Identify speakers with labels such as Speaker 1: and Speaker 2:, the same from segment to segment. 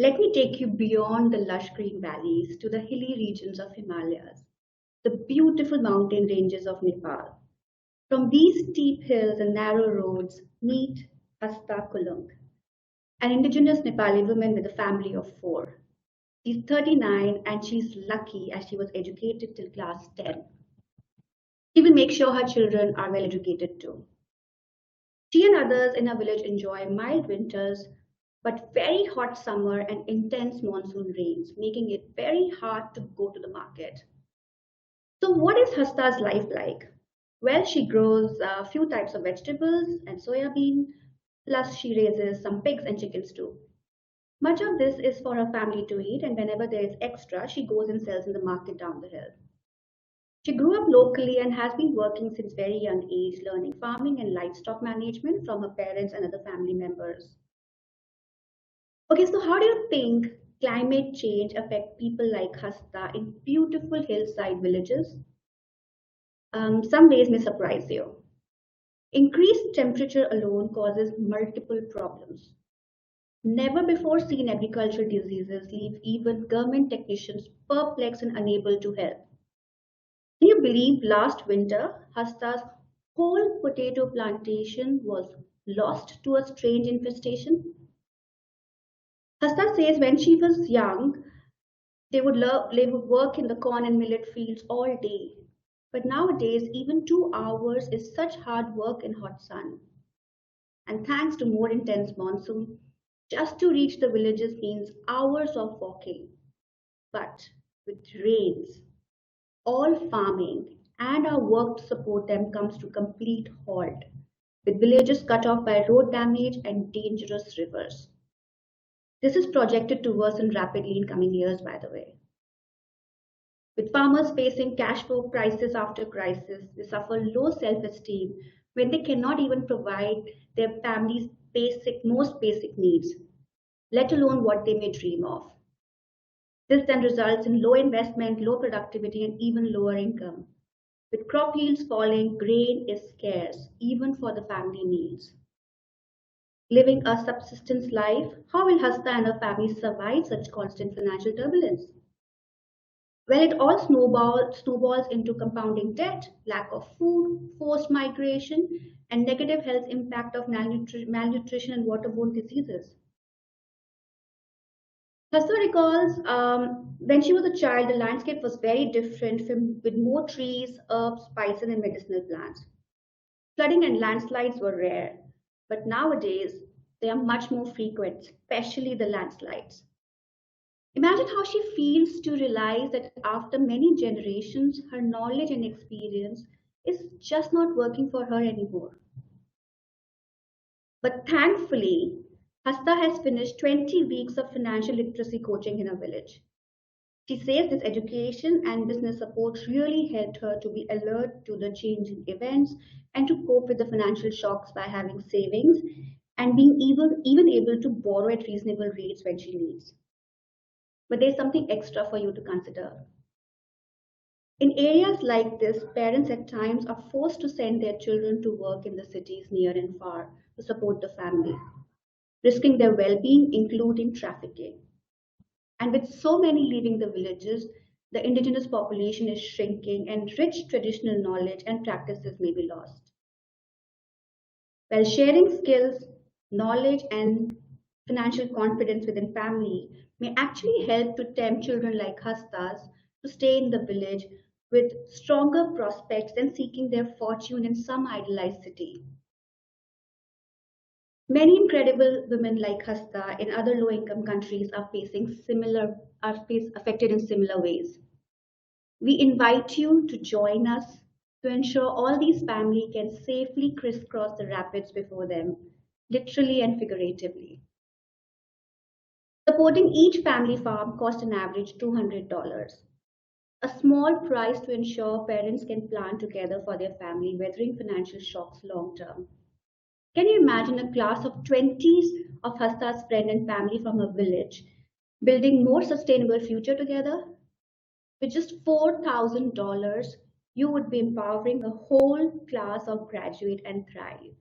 Speaker 1: Let me take you beyond the lush green valleys to the hilly regions of Himalayas, the beautiful mountain ranges of Nepal. From these steep hills and narrow roads, meet Hasta Kulung, an indigenous Nepali woman with a family of four. She's 39 and she's lucky as she was educated till class 10. She will make sure her children are well educated too. She and others in her village enjoy mild winters but very hot summer and intense monsoon rains, making it very hard to go to the market. So, what is Hasta's life like? Well, she grows a few types of vegetables and soya bean, plus she raises some pigs and chickens too. Much of this is for her family to eat, and whenever there is extra, she goes and sells in the market down the hill. She grew up locally and has been working since very young age, learning farming and livestock management from her parents and other family members. Okay, so how do you think climate change affect people like Hasta in beautiful hillside villages? Some ways may surprise you. Increased temperature alone causes multiple problems. Never before seen agricultural diseases leave even government technicians perplexed and unable to help. Can you believe last winter, Hasta's whole potato plantation was lost to a strange infestation? Hasta says when she was young, they would work in the corn and millet fields all day. But nowadays, even 2 hours is such hard work in hot sun. And thanks to more intense monsoon, just to reach the villages means hours of walking. But with rains, all farming and our work to support them comes to complete halt, with villages cut off by road damage and dangerous rivers. This is projected to worsen rapidly in coming years, by the way. With farmers facing cash flow crisis after crisis, they suffer low self esteem when they cannot even provide their family's most basic needs, let alone what they may dream of. This then results in low investment, low productivity, and even lower income. With crop yields falling, grain is scarce, even for the family needs. Living a subsistence life, how will Hasta and her family survive such constant financial turbulence? Well, it all snowballs into compounding debt, lack of food, forced migration, and negative health impact of malnutrition and waterborne diseases. Hassa recalls when she was a child, the landscape was very different with more trees, herbs, spices, and medicinal plants. Flooding and landslides were rare, but nowadays they are much more frequent, especially the landslides. Imagine how she feels to realize that after many generations, her knowledge and experience is just not working for her anymore. But thankfully, Hasta has finished 20 weeks of financial literacy coaching in her village. She says this education and business support really helped her to be alert to the changing events and to cope with the financial shocks by having savings and being even able to borrow at reasonable rates when she needs. But there's something extra for you to consider. In areas like this, parents at times are forced to send their children to work in the cities near and far to support the family, risking their well being, including trafficking. And with so many leaving the villages, the indigenous population is shrinking and rich traditional knowledge and practices may be lost. While sharing skills, knowledge, and financial confidence within family may actually help to tempt children like Hastas to stay in the village with stronger prospects than seeking their fortune in some idealized city. Many incredible women like Hasta in other low-income countries are affected in similar ways. We invite you to join us to ensure all these families can safely crisscross the rapids before them, literally and figuratively. Supporting each family farm costs an average $200, a small price to ensure parents can plan together for their family, weathering financial shocks long term. Can you imagine a class of 20s of Hasta's friend and family from a village building more sustainable future together? With just $4,000, you would be empowering a whole class of graduate and thrive.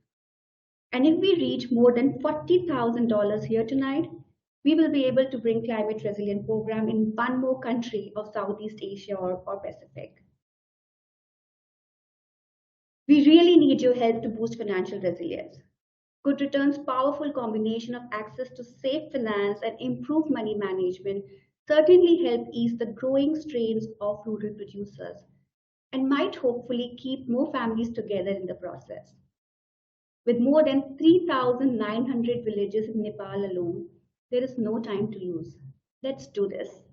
Speaker 1: And if we reach more than $40,000 here tonight, we will be able to bring climate resilient program in one more country of Southeast Asia or Pacific. We really need your help to boost financial resilience. Good returns' powerful combination of access to safe finance and improved money management certainly help ease the growing strains of rural producers and might hopefully keep more families together in the process. With more than 3,900 villages in Nepal alone, there is no time to lose. Let's do this.